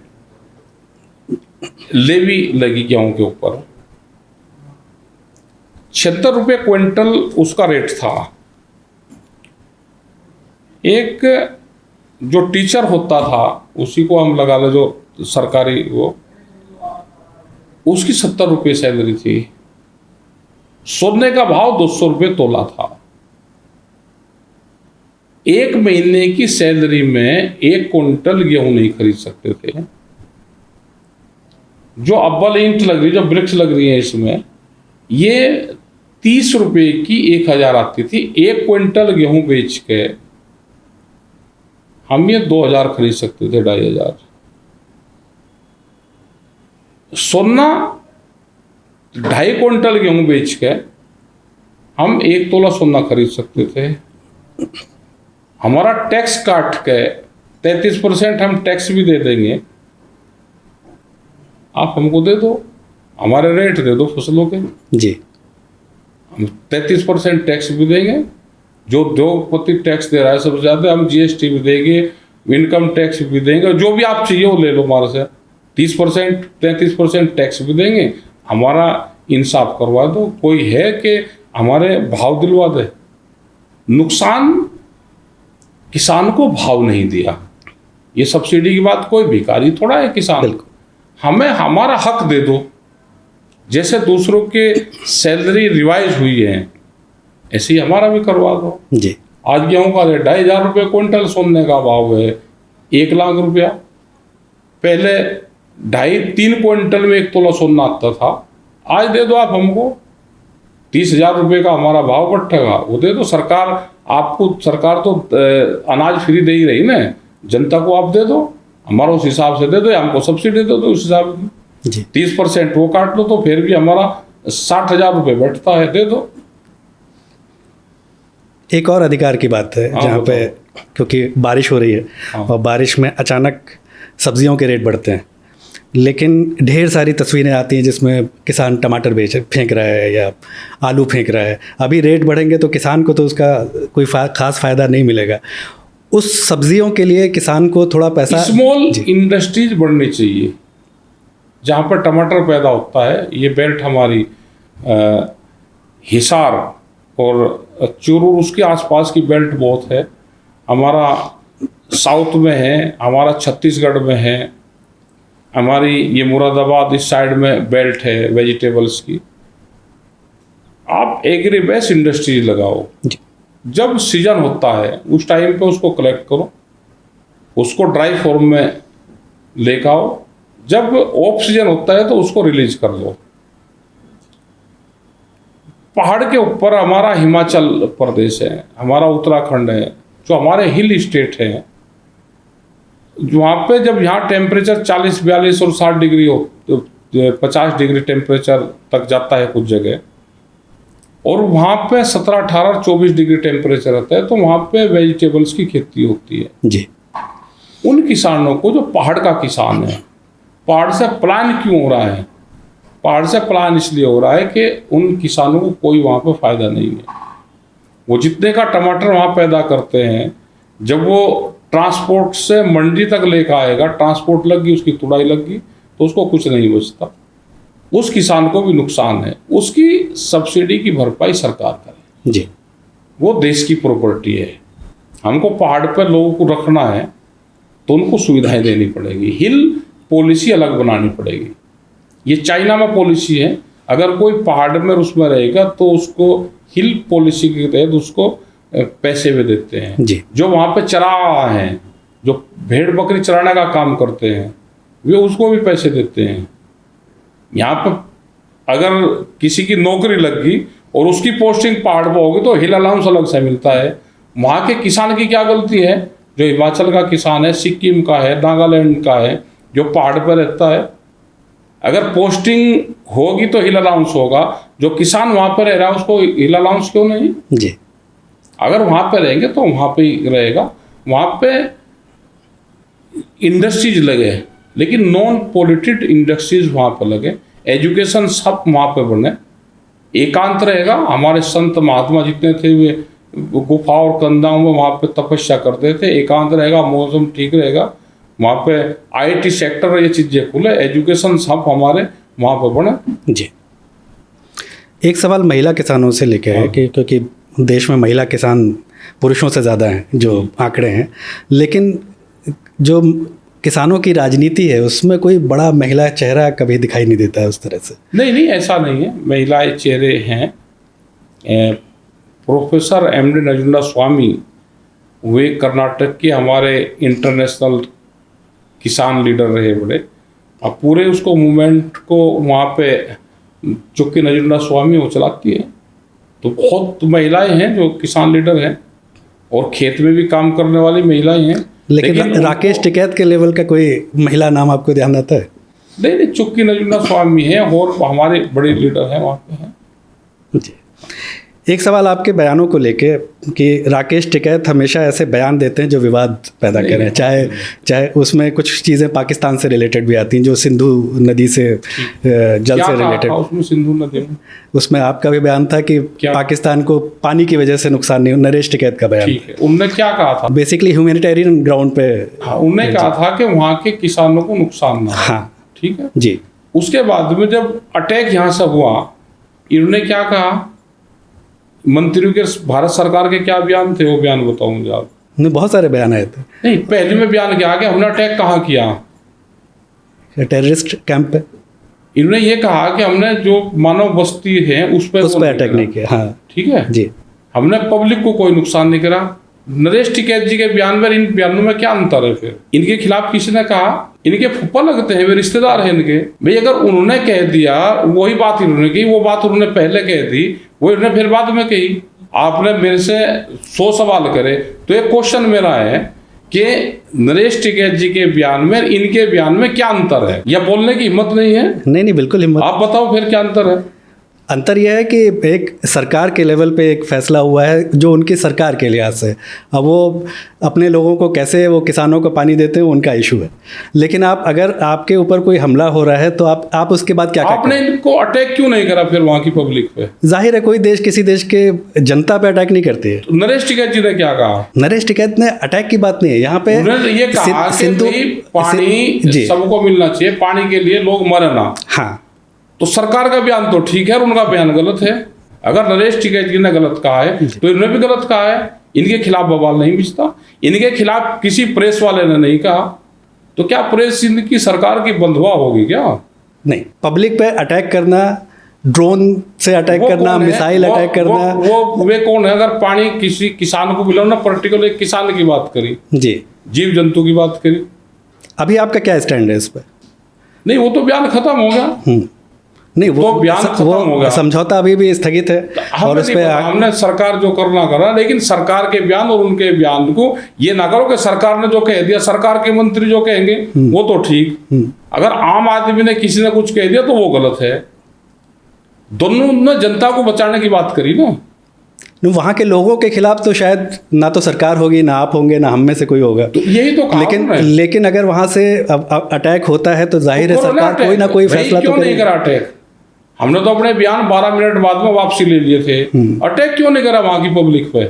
लेवी लगी गेहूं के ऊपर, 76 रुपये क्विंटल उसका रेट था। एक जो टीचर होता था उसी को हम लगा लो, जो सरकारी वो, उसकी 70 रुपये सैलरी थी। सोने का भाव 200 रुपये तोला था। एक महीने की सैलरी में 1 कुंटल गेहूं नहीं खरीद सकते थे। जो अव्वल ईंट लग रही, जो ब्रिक्स लग रही है इसमें, ये 30 रुपये की 1000 आती थी। 1 क्विंटल गेहूं बेच के हम ये 2000 खरीद सकते थे, 2500। सोना 2.5 क्विंटल गेहूं बेच के हम 1 तोला सोना खरीद सकते थे। हमारा टैक्स काट के 33% हम टैक्स भी दे देंगे। आप हमको दे दो, हमारे रेट दे दो फसलों के जी, हम 33% टैक्स भी देंगे। जो उद्योगपति टैक्स दे रहा है सबसे ज़्यादा, हम जीएसटी भी देंगे, इनकम टैक्स भी देंगे, जो भी आप चाहिए वो ले लो हमारे से। 30% 33% टैक्स भी देंगे। हमारा इंसाफ करवा दो। कोई है कि हमारे भाव दिलवा दे। नुकसान किसान को भाव नहीं दिया, ये सब्सिडी की बात, कोई भिखारी थोड़ा है किसान। हमें हमारा हक दे दो। जैसे दूसरों के सैलरी रिवाइज हुई है ऐसे ही हमारा भी करवा दो जी। आज गेहूं का रेट 2500 रुपये क्विंटल, सोने का भाव है 1 लाख रुपया। पहले 2.5-3 क्विंटल में 1 तोला सोना आता था। आज दे दो आप हमको 30,000 रुपये का हमारा भाव बढ़ेगा, वो दे दो। सरकार आपको, सरकार तो अनाज फ्री दे ही रही ना, जनता को आप दे दो, हमारा उस हिसाब से दे दो, हमको सब्सिडी दे दो उस हिसाब की। 30% वो काट लो तो फिर भी हमारा 60,000 रुपये बैठता है, दे दो। एक और अधिकार की बात है जहाँ पे, क्योंकि बारिश हो रही है और बारिश में अचानक सब्जियों के रेट बढ़ते हैं। लेकिन ढेर सारी तस्वीरें आती हैं जिसमें किसान टमाटर फेंक रहा है या आलू फेंक रहा है। अभी रेट बढ़ेंगे तो किसान को तो उसका कोई खास फ़ायदा नहीं मिलेगा। उस सब्जियों के लिए किसान को थोड़ा पैसा, स्मॉल इंडस्ट्रीज बढ़नी चाहिए जहाँ पर टमाटर पैदा होता है। ये बेल्ट हमारी हिसार और चूरू उसके आसपास की बेल्ट बहुत है। हमारा साउथ में है, हमारा छत्तीसगढ़ में है, हमारी ये मुरादाबाद इस साइड में बेल्ट है वेजिटेबल्स की। आप एग्री बेस इंडस्ट्री लगाओ, जब सीजन होता है उस टाइम पे उसको कलेक्ट करो, उसको ड्राई फॉर्म में लेकर आओ, जब ऑफ सीजन होता है तो उसको रिलीज कर दो। पहाड़ के ऊपर हमारा हिमाचल प्रदेश है, हमारा उत्तराखंड है, जो हमारे हिल स्टेट हैं, वहाँ पे जब यहाँ टेम्परेचर 40, 42 और 60 डिग्री हो, 50 डिग्री टेम्परेचर तक जाता है कुछ जगह, और वहाँ पे 17, 18, 24 डिग्री टेम्परेचर रहता है, तो वहाँ पे वेजिटेबल्स की खेती होती है जी। उन किसानों को जो पहाड़ का किसान है, पहाड़ से पलायन क्यों हो रहा है? पहाड़ से पलायन इसलिए हो रहा है कि उन किसानों को कोई वहाँ पे फ़ायदा नहीं है। वो जितने का टमाटर वहाँ पैदा करते हैं, जब वो ट्रांसपोर्ट से मंडी तक लेकर आएगा, ट्रांसपोर्ट लग गई, उसकी तुड़ाई लग गई, तो उसको कुछ नहीं बचता। उस किसान को भी नुकसान है। उसकी सब्सिडी की भरपाई सरकार करे जी। वो देश की प्रॉपर्टी है। हमको पहाड़ पर लोगों को रखना है तो उनको सुविधाएं देनी पड़ेगी। हिल पॉलिसी अलग बनानी पड़ेगी। ये चाइना में पॉलिसी है, अगर कोई पहाड़ में उसमें रहेगा तो उसको हिल पॉलिसी के तहत उसको पैसे भी देते हैं जी। जो वहाँ पे चरा हैं, जो भेड़ बकरी चराने का काम करते हैं, वे उसको भी पैसे देते हैं। यहाँ पर अगर किसी की नौकरी लग गई और उसकी पोस्टिंग पहाड़ पर होगी तो हिल अलाउंस अलग से मिलता है। वहाँ के किसान की क्या गलती है? जो हिमाचल का किसान है, सिक्किम का है, नागालैंड का है, जो पहाड़ पर रहता है, अगर पोस्टिंग होगी तो हिल अलाउंस होगा। जो किसान वहाँ पर रह रहा है उसको हिल अलाउंस क्यों नहीं? जी। अगर वहाँ पे रहेंगे तो वहाँ पे ही रहेगा। वहाँ पे इंडस्ट्रीज लगे, लेकिन नॉन पॉल्यूटेड इंडस्ट्रीज वहाँ पे लगे, एजुकेशन सब वहाँ पे बने, एकांत रहेगा। हमारे संत महात्मा जितने थे वे गुफा और कंधाओं में वहाँ पे तपस्या करते थे। एकांत रहेगा, मौसम ठीक रहेगा, वहाँ पे आईटी सेक्टर ये चीज़ें खुले, एजुकेशन सब हमारे वहाँ पे बने जी। एक सवाल महिला किसानों से लेके है कि क्योंकि देश में महिला किसान पुरुषों से ज़्यादा हैं जो आंकड़े हैं, लेकिन जो किसानों की राजनीति है उसमें कोई बड़ा महिला चेहरा कभी दिखाई नहीं देता है उस तरह से। नहीं, ऐसा नहीं है। महिलाएं चेहरे हैं। प्रोफेसर एमडी नजुंडस्वामी, वे कर्नाटक के हमारे इंटरनेशनल किसान लीडर रहे बड़े। अब पूरे उसको मूवमेंट को वहाँ पे चुक्की नजुंडस्वामी वो चलाती है। तो बहुत महिलाएं हैं जो किसान लीडर हैं और खेत में भी काम करने वाली महिलाएं हैं। लेकिन राकेश टिकैत के लेवल का कोई महिला नाम आपको ध्यान आता है? नहीं, चुक्की नजुंडस्वामी है और हमारे बड़े लीडर हैं वहाँ पे हैं जी। एक सवाल आपके बयानों को लेके कि राकेश टिकैत हमेशा ऐसे बयान देते हैं जो विवाद पैदा करें, चाहे उसमें कुछ चीज़ें पाकिस्तान से रिलेटेड भी आती हैं, जो सिंधु नदी से जल से रिलेटेड। उसमें सिंधु नदी में उसमें आपका भी बयान था कि पाकिस्तान को पानी की वजह से नुकसान नहीं। नरेश टिकैत का बयान, ठीक है, उनने क्या कहा था? बेसिकली ह्यूमैनिटेरियन ग्राउंड पे उनने कहा था कि वहाँ के किसानों को नुकसान ना हो। हाँ, ठीक है जी। उसके बाद में जब अटैक यहाँ से हुआ, इन्होंने क्या कहा? मंत्रियों के भारत सरकार के क्या बयान थे? वो बयान बताओ मुझे आप। नहीं, बहुत सारे बयान आए थे। नहीं, पहले में बयान क्या कि हमने अटैक कहाँ किया? टेररिस्ट कैंप पे। इन्होंने ये कहा कि हमने जो मानव बस्ती है उस पर अटैक नहीं किया। हाँ, ठीक है जी। हमने पब्लिक को कोई नुकसान नहीं करा। नरेश टिकैत जी के बयान में इन बयानों में क्या अंतर है? फिर इनके खिलाफ किसी ने कहा, इनके फूफा लगते हैं, वे रिश्तेदार हैं इनके। भाई अगर उन्होंने कह दिया वही बात इन्होंने की, वो बात उन्होंने पहले कह दी, वो इन्होंने फिर बाद में कही। आपने मेरे से 100 सवाल करे तो एक क्वेश्चन मेरा है कि नरेश टिकैत जी के बयान में इनके बयान में क्या अंतर है? या बोलने की हिम्मत नहीं है? नहीं, बिल्कुल हिम्मत। आप बताओ फिर क्या अंतर है? अंतर यह है कि एक सरकार के लेवल पे एक फैसला हुआ है जो उनकी सरकार के लिहाज से, अब वो अपने लोगों को कैसे वो किसानों को पानी देते हैं उनका इशू है। लेकिन आप अगर आपके ऊपर कोई हमला हो रहा है तो आप उसके बाद क्या आपने इनको अटैक क्यों नहीं करा फिर वहाँ की पब्लिक पे? जाहिर है कोई देश किसी देश के जनता पे अटैक नहीं करती है। तो नरेश टिकैत जी ने क्या कहा? नरेश टिकैत ने अटैक की बात नहीं है यहाँ पे, उन्होंने ये कहा कि भाई पानी सबको मिलना चाहिए, पानी के लिए लोग मरे ना। हाँ, तो सरकार का बयान तो ठीक है और उनका बयान गलत है। अगर नरेश टिकैत जी ने गलत कहा है तो इन्होंने भी गलत कहा है। इनके खिलाफ बवाल नहीं बिछता, इनके खिलाफ किसी प्रेस वाले ने नहीं कहा। तो क्या प्रेस इनकी सरकार की बंधुआ होगी क्या? नहीं, पब्लिक पे अटैक करना, ड्रोन से अटैक करना, मिसाइल अटैक करना, वे कौन है? अगर पानी किसी किसान को मिला ना, पर्टिकुलर एक किसान की बात करी जी, जीव जंतु की बात करी, अभी आपका क्या स्टैंड है इस पर? नहीं, वो तो बयान खत्म हो गया। नहीं, वो बयान खत्म हो गया, समझौता अभी भी स्थगित है। और उस पे हमने सरकार जो करना करा, लेकिन सरकार के बयान और उनके बयान को ये ना करो कि सरकार ने जो कह दिया, सरकार के मंत्री जो कहेंगे वो तो ठीक, अगर आम आदमी ने किसी ने कुछ कह दिया तो वो गलत है। दोनों ने जनता को बचाने की बात करी ना। वहाँ के लोगों के खिलाफ तो शायद ना तो सरकार होगी, ना आप होंगे, ना हम में से कोई होगा। तो यही तो कहा लेकिन अगर वहाँ से अटैक होता है तो जाहिर है सरकार कोई ना कोई फैसला तो नहीं करा। अटैक हमने तो अपने बयान 12 मिनट बाद में वापसी ले लिए थे। अटैक क्यों नहीं करा वहाँ की पब्लिक पे?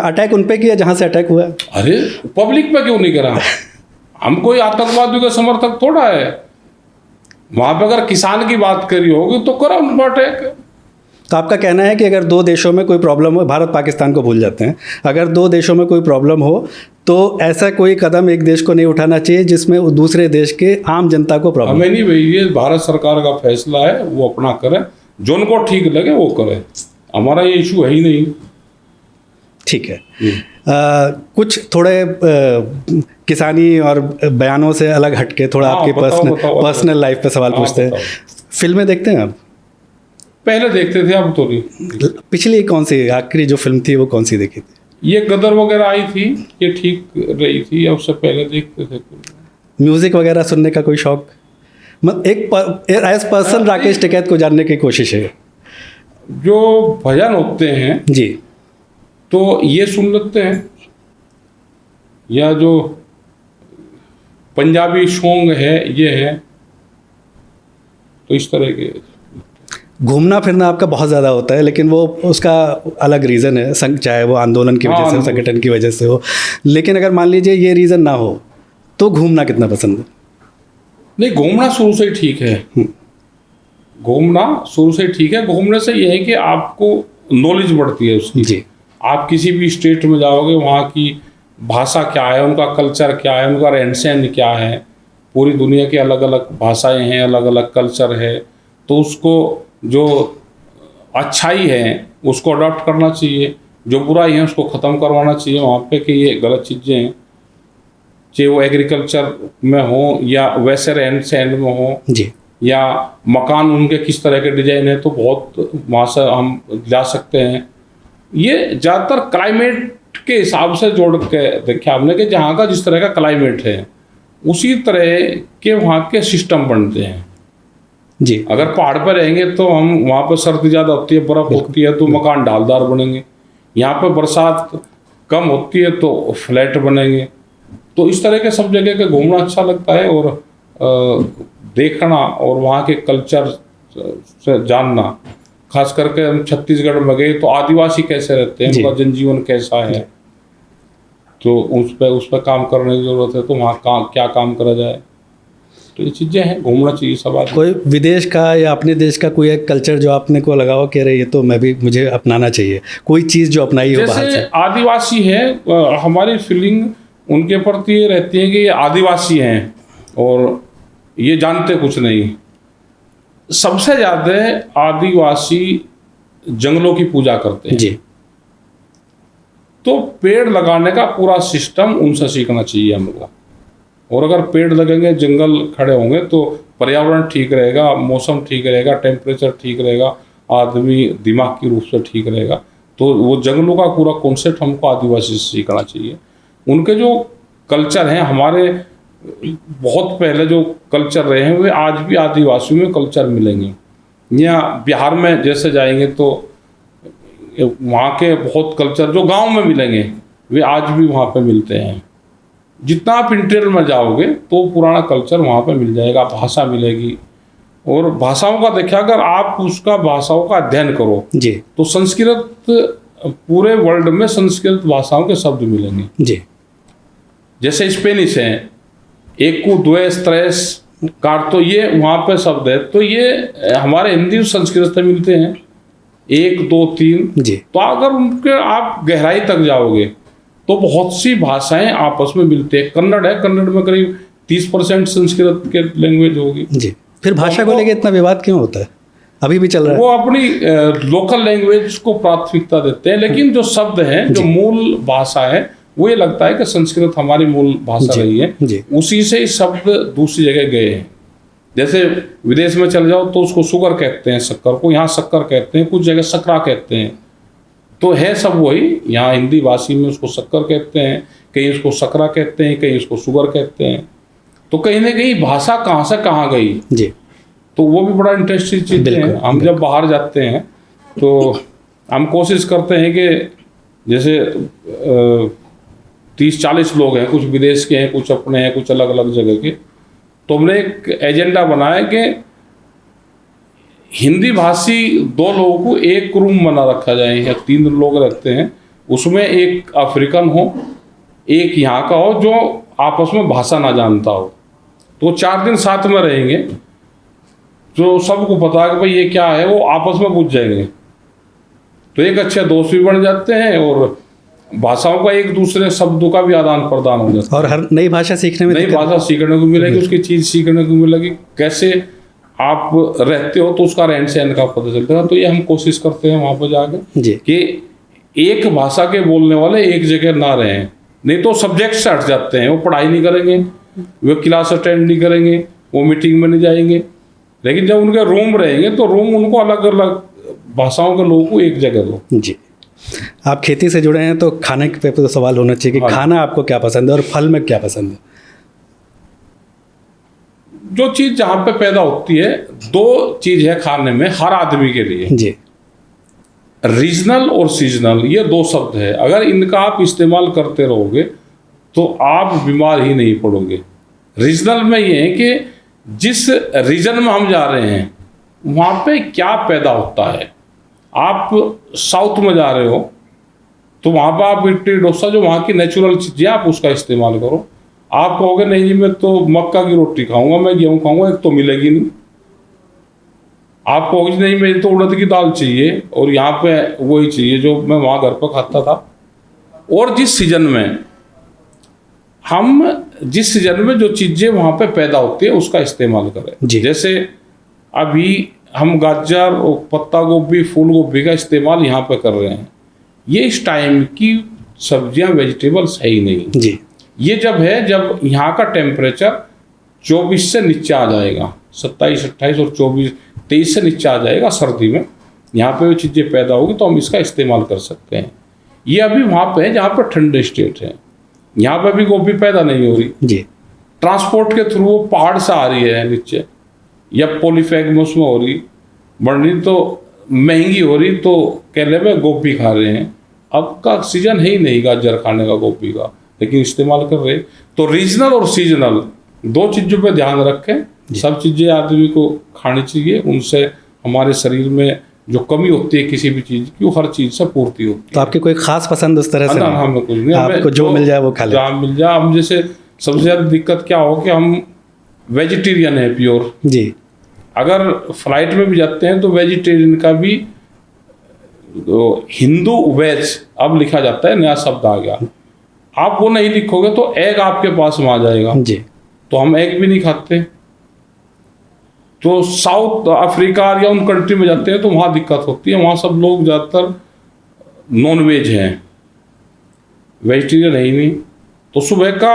अटैक उन पे किया जहाँ से अटैक हुआ। अरे पब्लिक पे क्यों नहीं करा? हम कोई आतंकवादियों के समर्थक थोड़ा है। वहाँ पे अगर किसान की बात करी होगी तो करा उन पर अटैक। तो आपका कहना है कि अगर दो देशों में कोई प्रॉब्लम हो, भारत पाकिस्तान को भूल जाते हैं, अगर दो देशों में कोई प्रॉब्लम हो तो ऐसा कोई कदम एक देश को नहीं उठाना चाहिए जिसमें दूसरे देश के आम जनता को प्रॉब्लम? हमें नहीं भाई, ये भारत सरकार का फैसला है, वो अपना करे, जो उनको ठीक लगे वो करे, हमारा ये इशू है ही नहीं। ठीक है। कुछ थोड़े किसानी और बयानों से अलग हटके थोड़ा आपकी पर्सनल लाइफ पे सवाल पूछते हैं। फिल्में देखते हैं आप? पहले देखते थे, अब तो नहीं। पिछली कौन सी आखिरी जो फिल्म थी वो कौन सी देखी थी? ये गदर वगैरह आई थी, ये ठीक रही थी, अब उससे पहले देखते थे। म्यूजिक वगैरह सुनने का कोई शौक? मतलब एज पर्सन राकेश टिकैत को जानने की कोशिश है। जो भजन होते हैं जी, तो ये सुन लेते हैं, या जो पंजाबी सॉन्ग है ये है, तो इस तरह के। घूमना फिरना आपका बहुत ज़्यादा होता है, लेकिन वो उसका अलग रीज़न है, चाहे वो आंदोलन की वजह से हो, संगठन की वजह से हो। लेकिन अगर मान लीजिए ये रीज़न ना हो तो घूमना कितना पसंद है? नहीं, घूमना शुरू से ही ठीक है। घूमना शुरू से ही ठीक है। घूमने से ये है कि आपको नॉलेज बढ़ती है उसकी। जी, आप किसी भी स्टेट में जाओगे, वहाँ की भाषा क्या है, उनका कल्चर क्या है, उनका रहन सहन क्या है, पूरी दुनिया की अलग अलग भाषाएं हैं, अलग अलग कल्चर है, तो उसको जो अच्छाई है उसको अडॉप्ट करना चाहिए, जो बुराई है उसको ख़त्म करवाना चाहिए वहाँ पे कि ये गलत चीज़ें हैं, चाहे वो एग्रीकल्चर में हो या वैसे रहन सहन में हो जी, या मकान उनके किस तरह के डिजाइन है, तो बहुत वहाँ से हम जा सकते हैं। ये ज़्यादातर क्लाइमेट के हिसाब से जोड़ के देखा हमने कि जहाँ का जिस तरह का क्लाइमेट है उसी तरह के वहाँ के सिस्टम बनते हैं जी। अगर पहाड़ पर रहेंगे तो हम वहाँ पर सर्दी ज़्यादा होती है, बर्फ़ होती है, तो मकान ढालदार बनेंगे। यहाँ पर बरसात कम होती है तो फ्लैट बनेंगे। तो इस तरह के सब जगह के घूमना अच्छा लगता है, और देखना और वहाँ के कल्चर से जानना। खास करके हम छत्तीसगढ़ में गए तो आदिवासी कैसे रहते हैं, उनका जनजीवन कैसा है, तो उस पर काम करने की ज़रूरत है। तो वहाँ क्या काम करा जाए, तो ये चीज़ें हैं, घूमना चाहिए सब आदमी। कोई विदेश का या अपने देश का कोई एक कल्चर जो आपने को लगा हो कह रहे ये तो मुझे अपनाना चाहिए, कोई चीज़ जो अपनाई हो बाहर से? जैसे आदिवासी है, हमारी फीलिंग उनके प्रति ये रहती है कि ये आदिवासी हैं और ये जानते कुछ नहीं। सबसे ज़्यादा आदिवासी जंगलों की पूजा करते हैं जी। तो पेड़ लगाने का पूरा सिस्टम उनसे सीखना चाहिए हमको। और अगर पेड़ लगेंगे, जंगल खड़े होंगे, तो पर्यावरण ठीक रहेगा, मौसम ठीक रहेगा, टेम्परेचर ठीक रहेगा, आदमी दिमागी रूप से ठीक रहेगा। तो वो जंगलों का पूरा कॉन्सेप्ट हमको आदिवासी से सीखना चाहिए। उनके जो कल्चर हैं, हमारे बहुत पहले जो कल्चर रहे हैं, वे आज भी आदिवासियों में कल्चर मिलेंगे। या बिहार में जैसे जाएंगे तो वहाँ के बहुत कल्चर जो गांव में मिलेंगे वे आज भी वहाँ पे मिलते हैं। जितना आप इंटीरियर में जाओगे तो पुराना कल्चर वहाँ पे मिल जाएगा, भाषा मिलेगी। और भाषाओं का देखिए, अगर आप उसका भाषाओं का अध्ययन करो जी तो संस्कृत, पूरे वर्ल्ड में संस्कृत भाषाओं के शब्द मिलेंगे जी। जैसे स्पेनिश है, एकु द्वेस त्रेस कार, तो ये वहाँ पे शब्द है। तो ये हमारे हिंदी और संस्कृत से मिलते हैं, 1 2 3 जी। तो अगर उनके आप गहराई तक जाओगे तो बहुत सी भाषाएं आपस में मिलते हैं। कन्नड़ है, कन्नड़ में करीब 30% संस्कृत के लैंग्वेज होगी जी। फिर भाषा को लेकर इतना विवाद क्यों होता है? अभी भी चल रहा है। वो अपनी लोकल लैंग्वेज को प्राथमिकता देते हैं, लेकिन जो शब्द हैं, जो मूल भाषा है, वो ये लगता है कि संस्कृत हमारी मूल भाषा रही है, उसी से ही शब्द दूसरी जगह गए हैं। जैसे विदेश में चले जाओ तो उसको शुगर कहते हैं, शक्कर को, यहाँ शक्कर कहते हैं, कुछ जगह सकरा कहते हैं। तो है सब वही। यहाँ हिंदी भाषी में उसको शक्कर कहते हैं, कहीं उसको सकरा कहते हैं, कहीं उसको शुगर कहते हैं। तो कहीं ना कहीं भाषा कहाँ से कहाँ गई जी। तो वो भी बड़ा इंटरेस्टिंग चीज़ है। हम जब बाहर जाते हैं तो हम कोशिश करते हैं कि जैसे 30-40 लोग हैं, कुछ विदेश के हैं, कुछ अपने हैं, कुछ अलग अलग जगह के। तो हमने एक एजेंडा बनाया कि हिंदी भाषी 2 लोगों को एक रूम बना रखा जाए, या 3 लोग रखते हैं, उसमें एक अफ्रीकन हो, एक यहाँ का हो जो आपस में भाषा ना जानता हो। तो 4 दिन साथ में रहेंगे, जो सबको पता है कि भाई ये क्या है, वो आपस में पूछ जाएंगे। तो एक अच्छे दोस्त भी बन जाते हैं और भाषाओं का एक दूसरे शब्दों का भी आदान प्रदान हो जाता है। और हर नई भाषा सीखने में, नई भाषा सीखने को मिलेगी, उसकी चीज़ सीखने को मिलेगी, कैसे आप रहते हो तो उसका रहन सहन का पता चलता है। तो ये हम कोशिश करते हैं वहाँ पर जाकर कि एक भाषा के बोलने वाले एक जगह ना रहें, नहीं तो सब्जेक्ट से हट जाते हैं। वो पढ़ाई नहीं करेंगे, वो क्लास अटेंड नहीं करेंगे, वो मीटिंग में नहीं जाएंगे। लेकिन जब उनके रूम रहेंगे तो रूम उनको अलग अलग भाषाओं के लोगों को एक जगह दो। जी। आप खेती से जुड़े हैं तो खाने पे तो सवाल होना चाहिए कि खाना आपको क्या पसंद है और फल में क्या पसंद है? जो चीज़ जहाँ पे पैदा होती है, 2 चीज़ है खाने में हर आदमी के लिए जी। रीजनल और सीजनल, ये 2 शब्द है। अगर इनका आप इस्तेमाल करते रहोगे तो आप बीमार ही नहीं पड़ोगे। रीजनल में ये है कि जिस रीजन में हम जा रहे हैं वहाँ पे क्या पैदा होता है। आप साउथ में जा रहे हो तो वहाँ पर आप इडली डोसा, जो वहाँ की नेचुरल चीज़ें, आप उसका इस्तेमाल करो। आप कहोगे नहीं जी मैं तो मक्का की रोटी खाऊंगा, मैं गेहूँ खाऊंगा, एक तो मिलेगी नहीं। आप कहोगे नहीं मुझे तो उड़द की दाल चाहिए और यहाँ पे वही चाहिए जो मैं वहाँ घर पर खाता था। और जिस सीजन में जो चीज़ें वहाँ पे पैदा होती है उसका इस्तेमाल करें। जैसे अभी हम गाजर और पत्ता गोभी, फूल गोभी का इस्तेमाल यहाँ पे कर रहे हैं। ये इस टाइम की सब्जियाँ, वेजिटेबल्स है ही नहीं जी। ये जब जब यहाँ का टेम्परेचर 24 से नीचे आ जाएगा, 27, 28 और 24, 23 से नीचे आ जाएगा सर्दी में, यहाँ पे वो चीज़ें पैदा होगी तो हम इसका इस्तेमाल कर सकते हैं। ये अभी वहाँ पे है जहाँ पर ठंडे स्टेट है, यहाँ पे भी गोभी पैदा नहीं हो रही जी। ट्रांसपोर्ट के थ्रू वो पहाड़ से आ रही है नीचे, या पॉलीफैग में उसमें हो रही, बढ़ रही, तो महंगी हो रही, तो केले में गोभी खा रहे हैं। अब का सीजन है ही नहीं गाजर खाने का, गोभी का, लेकिन इस्तेमाल कर रहे। तो रीजनल और सीजनल 2 चीज़ों पे ध्यान रखें। सब चीज़ें आदमी को खानी चाहिए, उनसे हमारे शरीर में जो कमी होती है किसी भी चीज़ की, वो हर चीज़ से पूर्ति होती है। तो आपकी कोई खास पसंद उस तरह से? ना, हमें कुछ नहीं, आपको जो मिल जाए वो खा ले। जहाँ मिल जाए। हम जैसे सबसे ज़्यादा दिक्कत क्या हो कि हम वेजिटेरियन है प्योर जी। अगर फ्लाइट में भी जाते हैं तो वेजिटेरियन का भी हिंदू वेज अब लिखा जाता है, नया शब्द आ गया। आप वो नहीं लिखोगे तो एग आपके पास में आ जाएगा जी। तो हम एग भी नहीं खाते। तो साउथ अफ्रीका या उन कंट्री में जाते हैं तो वहाँ दिक्कत होती है, वहाँ सब लोग ज़्यादातर नॉन वेज हैं, वेजिटेरियन है ही नहीं। तो सुबह का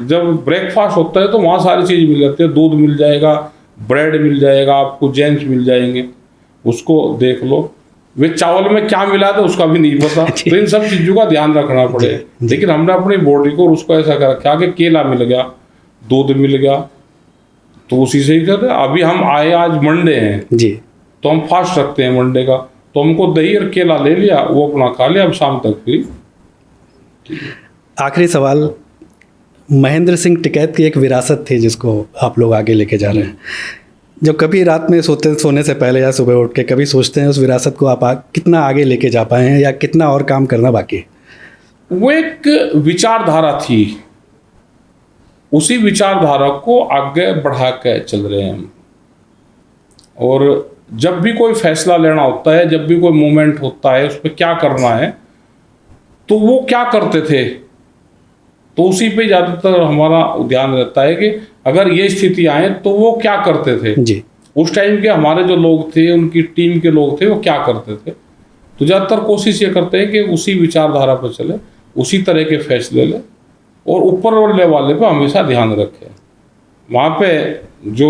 जब ब्रेकफास्ट होता है तो वहाँ सारी चीज़ मिल जाती है, दूध मिल जाएगा, ब्रेड मिल जाएगा, आपको जैम्स मिल जाएंगे, उसको देख लो। वे चावल में क्या मिला था उसका भी नहीं पता। तो इन सब चीज़ों का ध्यान रखना पड़ेगा। लेकिन हमने अपनी बॉडी को उसको ऐसा कर रखा कि केला मिल गया, दूध मिल गया, तो उसी से ही कर रहे। अभी हम आए, आज मंडे हैं जी, तो हम फास्ट रखते हैं मंडे का, तो हमको दही और केला ले लिया, वो अपना खा लिया, अब शाम तक फ्री। आखिरी सवाल, महेंद्र सिंह टिकैत की एक विरासत थी जिसको आप लोग आगे लेके जा रहे हैं, जब कभी रात में सोने से पहले या सुबह उठ के कभी सोचते हैं उस विरासत को आप कितना आगे लेके जा पाए हैं या कितना और काम करना बाकी है? वो एक विचारधारा थी, उसी विचारधारा को आगे बढ़ा के चल रहे हैं हम। और जब भी कोई फैसला लेना होता है, जब भी कोई मूवमेंट होता है, उस पर क्या करना है, तो वो क्या करते थे, तो उसी पे ज़्यादातर हमारा ध्यान रहता है कि अगर ये स्थिति आए तो वो क्या करते थे जी। उस टाइम के हमारे जो लोग थे, उनकी टीम के लोग थे, वो क्या करते थे। तो ज़्यादातर कोशिश ये करते हैं कि उसी विचारधारा पर चले, उसी तरह के फैसले ले, और ऊपर वाले पे हमेशा ध्यान रखें। वहाँ पे जो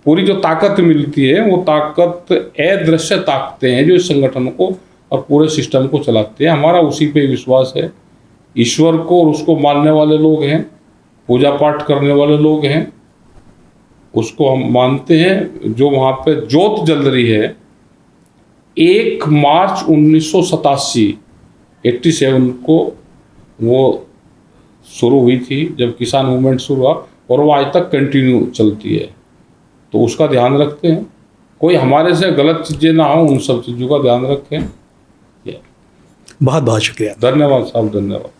पूरी जो ताकत मिलती है, वो ताकत अदृश्य ताकतें हैं जो इस संगठन को और पूरे सिस्टम को चलाते हैं। हमारा उसी पे विश्वास है। ईश्वर को और उसको मानने वाले लोग हैं, पूजा पाठ करने वाले लोग हैं, उसको हम मानते हैं। जो वहाँ पे ज्योत जल रही है, 1 मार्च 1987 को वो शुरू हुई थी, जब किसान मूवमेंट शुरू हुआ, और वो आज तक कंटिन्यू चलती है। तो उसका ध्यान रखते हैं, कोई हमारे से गलत चीज़ें ना हो, उन सब चीज़ों का ध्यान रखें। बहुत बहुत शुक्रिया। धन्यवाद साहब, धन्यवाद।